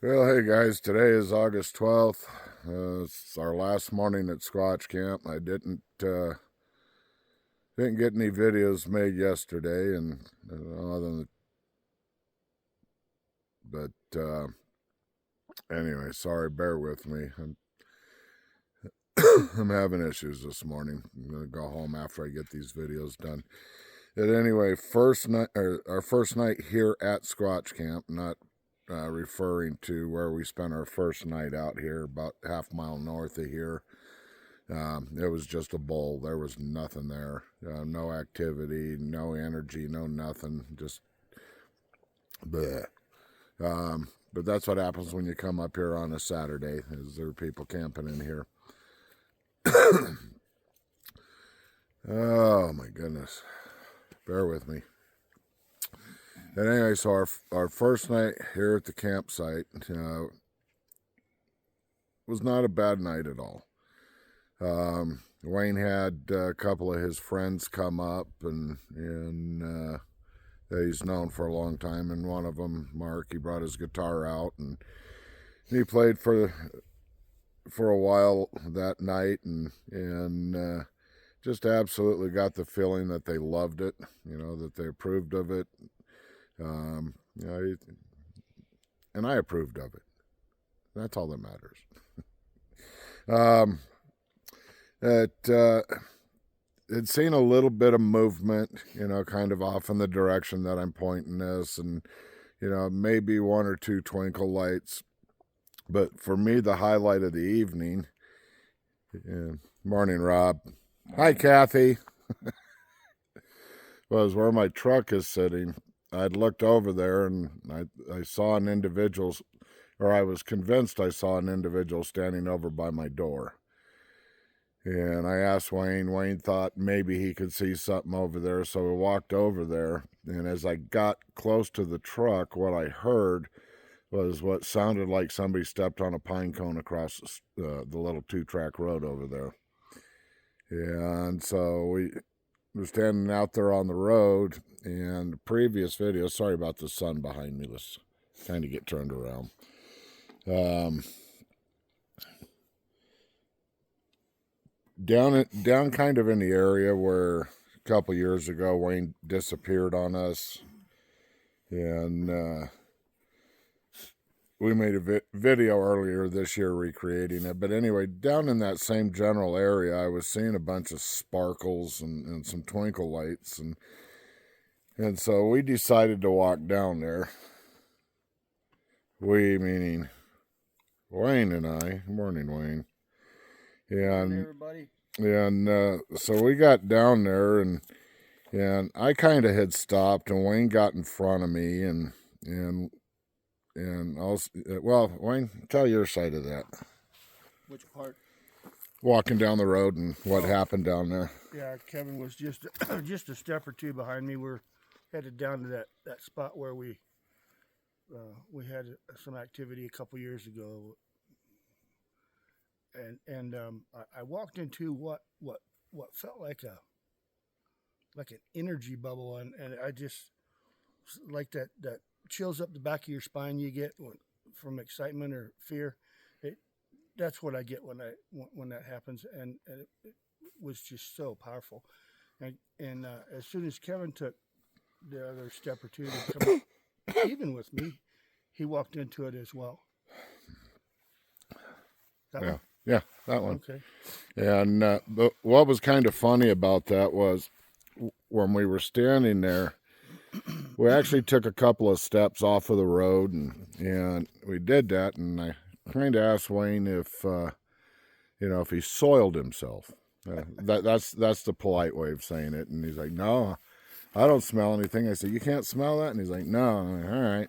Well, hey guys, today is August 12th. It's our last morning at Squatch Camp. I didn't get any videos made yesterday, and other than anyway, sorry, bear with me. I'm having issues this morning. I'm gonna go home after I get these videos done. But anyway, our first night here at Squatch Camp, not referring to where we spent our first night out here, about half-mile north of here. It was just a bowl. There was nothing there. No activity, no energy, no nothing. Just bleh. But that's what happens when you come up here on a Saturday, is there are people camping in here. Oh my goodness. Bear with me. And anyway, so our first night here at the campsite was not a bad night at all. Wayne had a couple of his friends come up, and that he's known for a long time, and one of them, Mark, he brought his guitar out, and he played for a while that night, and just absolutely got the feeling that they loved it, that they approved of it. And I approved of it. That's all that matters. It's seen a little bit of movement, kind of off in the direction that I'm pointing this, and maybe one or two twinkle lights. But for me, the highlight of the evening, morning, Rob. Hi, Kathy. Was where my truck is sitting. I'd looked over there, and I saw an individual, or I was convinced I saw an individual standing over by my door. And I asked Wayne. Wayne thought maybe he could see something over there, so we walked over there. And as I got close to the truck, what I heard was what sounded like somebody stepped on a pine cone across the little 2-track road over there. And so we were standing out there on the road, and the previous video, sorry about the sun behind me, let's kind of get turned around. Down kind of in the area where a couple years ago Wayne disappeared on us, and we made a video earlier this year recreating it. But anyway, down in that same general area, I was seeing a bunch of sparkles and some twinkle lights, and so we decided to walk down there. We, meaning Wayne and I. Morning, Wayne. And everybody. And so we got down there, and I kind of had stopped, and Wayne got in front of me, and also, well, Wayne, tell your side of that. Which part? Walking down the road and what happened down there. Yeah, Kevin was just just a step or two behind me. We're headed down to that spot where we had some activity a couple years ago. And I walked into what felt like an energy bubble, and I just like that chills up the back of your spine you get from excitement or fear. That's what I get when that happens, and it was just so powerful. And as soon as Kevin took the other step or two to come up, even with me, he walked into it as well. That one? Yeah, that one. Okay. And but what was kind of funny about that was when we were standing there, we actually took a couple of steps off of the road, and we did that, and I kind of asked Wayne if if he soiled himself. That's the polite way of saying it. And he's like, "No, I don't smell anything." I said, "You can't smell that?" And he's like, "No." I'm like, all right.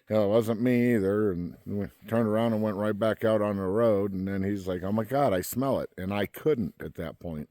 It wasn't me either. And we turned around and went right back out on the road. And then he's like, "Oh my God, I smell it." And I couldn't at that point.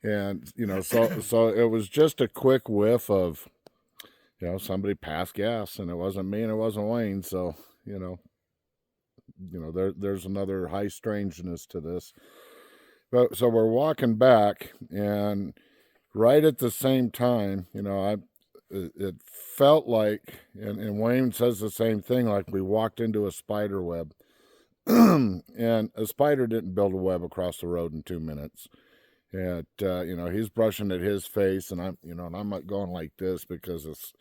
And, so it was just a quick whiff of, somebody passed gas, and it wasn't me and it wasn't Wayne. So, there's another high strangeness to this. But so we're walking back, and right at the same time, it felt like, and Wayne says the same thing, like we walked into a spider web. And a spider didn't build a web across the road in 2 minutes. And he's brushing at his face, and I'm not going like this because it's,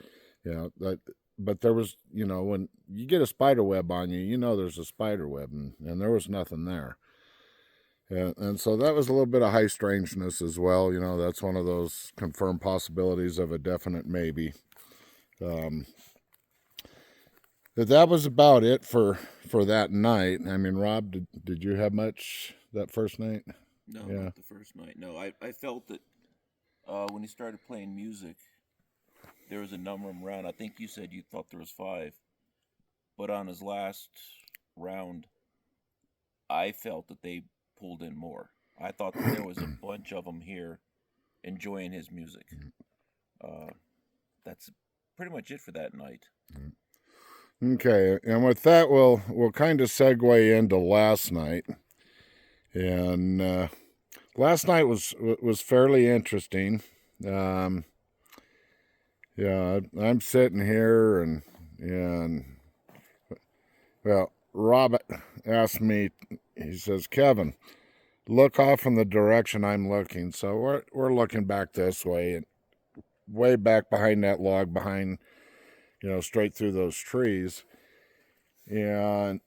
that. But there was, when you get a spider web on you, there's a spider web, and there was nothing there. And so that was a little bit of high strangeness as well. That's one of those confirmed possibilities of a definite maybe. But that was about it for that night. I mean, Rob, did you have much that first night? No, Yeah. not the first night. No, I felt that when he started playing music, there was a number around. I think you said you thought there was 5. But on his last round, I felt that they pulled in more. I thought that there was a bunch of them here enjoying his music. That's pretty much it for that night. Okay, and with that, we'll kind of segue into last night. And last night was fairly interesting. Yeah, I'm sitting here and well, Rob asked me. He says, "Kevin, look off in the direction I'm looking." So we're looking back this way, and way back behind that log, behind, straight through those trees, and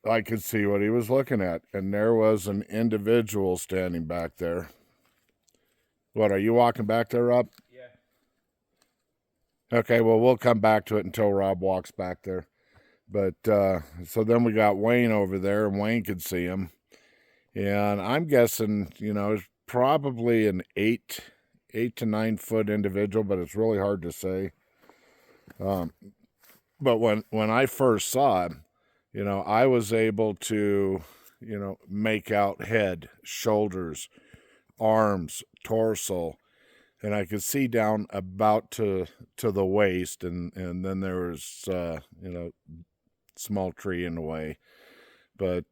I could see what he was looking at, and there was an individual standing back there. What, are you walking back there, Rob? Yeah. Okay, well, we'll come back to it until Rob walks back there. But so then we got Wayne over there, and Wayne could see him. And I'm guessing, it's probably an 8 to 9 foot individual, but it's really hard to say. But when I first saw him, I was able to, make out head, shoulders, arms, torso, and I could see down about to the waist, and then there was, small tree in the way. But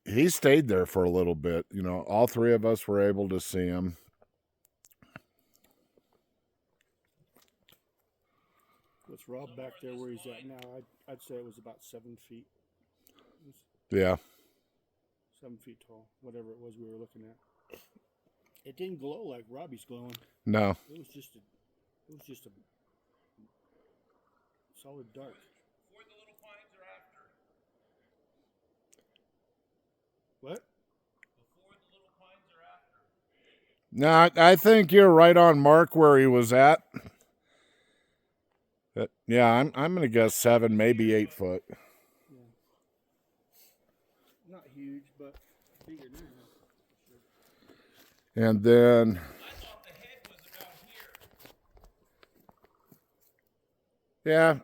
he stayed there for a little bit. All 3 of us were able to see him. What's Rob back there where he's at now? I'd say it was about 7 feet. Yeah. 7 feet tall, whatever it was we were looking at. It didn't glow like Robbie's glowing. No. It was just a solid dark. Before the little pines or after? What? Before the little pines or after? No, I think you're right on mark where he was at. But yeah, I'm going to guess 7, maybe 8 foot. Yeah. Not huge, but bigger than that. And then, I thought the head was about here. yeah,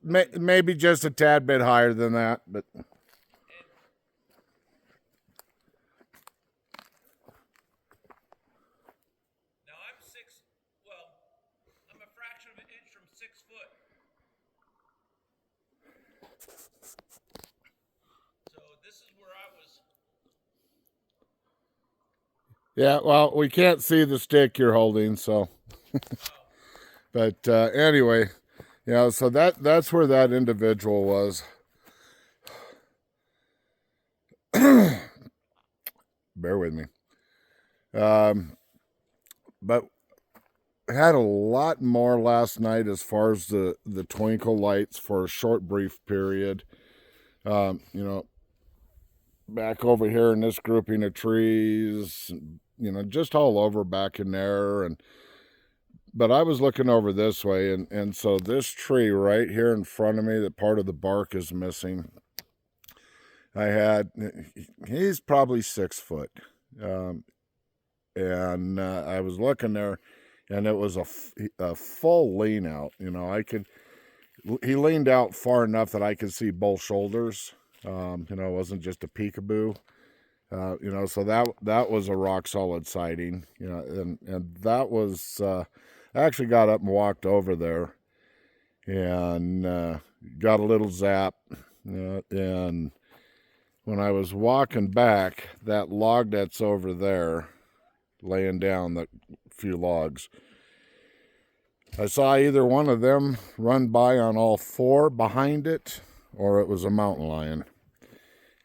maybe just a tad bit higher than that, but Now I'm a fraction of an inch from 6 foot. So this is where I was. yeah, well, we can't see the stick you're holding, so. But anyway, so that's where that individual was. Bear with me. But had a lot more last night as far as the twinkle lights for a short, brief period. Back over here in this grouping of trees, just all over back in there. But I was looking over this way, and so this tree right here in front of me, that part of the bark is missing. He's probably 6 foot. And I was looking there, and it was a full lean out. He leaned out far enough that I could see both shoulders. It wasn't just a peekaboo. So that was a rock solid sighting. And that was, I actually got up and walked over there, and got a little zap. And when I was walking back, that log that's over there, laying down, that few logs. I saw either one of them run by on all four behind it, or it was a mountain lion.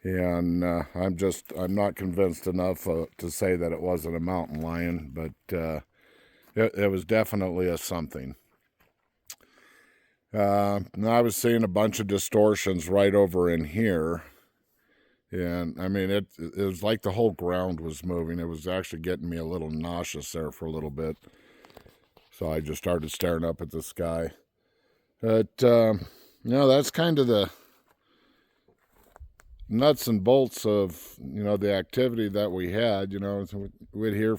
And I'm not convinced enough to say that it wasn't a mountain lion, but it was definitely a something. And I was seeing a bunch of distortions right over in here. And I mean, it was like the whole ground was moving. It was actually getting me a little nauseous there for a little bit. So I just started staring up at the sky. But, that's kind of the nuts and bolts of, the activity that we had. We'd hear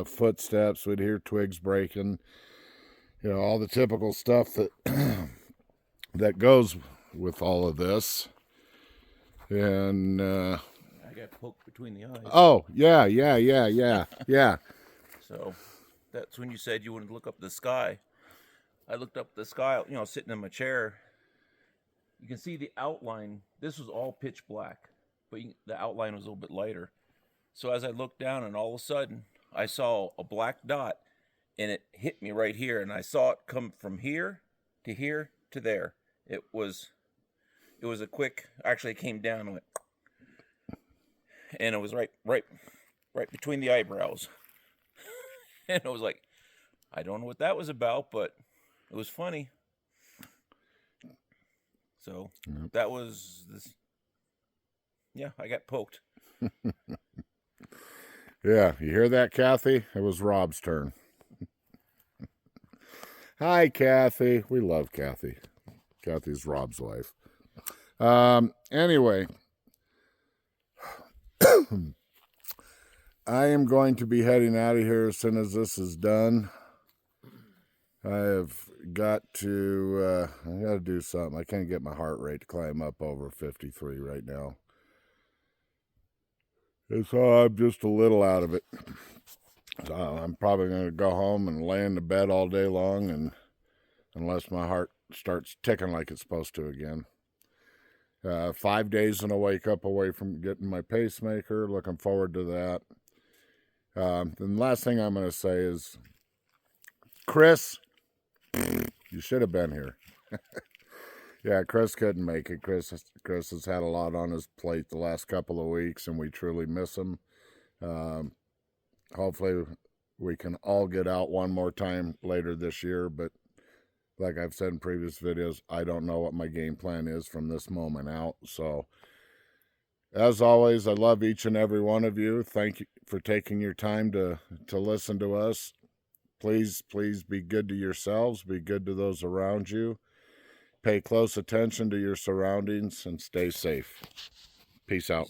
footsteps, we'd hear twigs breaking, all the typical stuff that that goes with all of this. And I got poked between the eyes. oh yeah. So that's when you said you wouldn't look up the sky. I looked up the sky, sitting in my chair. You can see the outline. This was all pitch black, but the outline was a little bit lighter. So as I looked down, and all of a sudden, I saw a black dot, and it hit me right here, and I saw it come from here to there. It was a quick. Actually, it came down and went, and it was right between the eyebrows. And I was like, I don't know what that was about, but it was funny. So that was this. Yeah, I got poked. Yeah, you hear that, Kathy? It was Rob's turn. Hi, Kathy. We love Kathy. Kathy's Rob's wife. Anyway, I am going to be heading out of here as soon as this is done. I have got to, I got to do something. I can't get my heart rate to climb up over 53 right now. And so I'm just a little out of it. So I'm probably going to go home and lay in the bed all day long, and unless my heart starts ticking like it's supposed to again. 5 days and a wake up away from getting my pacemaker. Looking forward to that. The last thing I'm going to say is, Chris, you should have been here. Yeah, Chris couldn't make it. Chris has had a lot on his plate the last couple of weeks, and we truly miss him. Hopefully we can all get out one more time later this year, but like I've said in previous videos, I don't know what my game plan is from this moment out. So, as always, I love each and every one of you. Thank you for taking your time to listen to us. Please be good to yourselves. Be good to those around you. Pay close attention to your surroundings and stay safe. Peace out.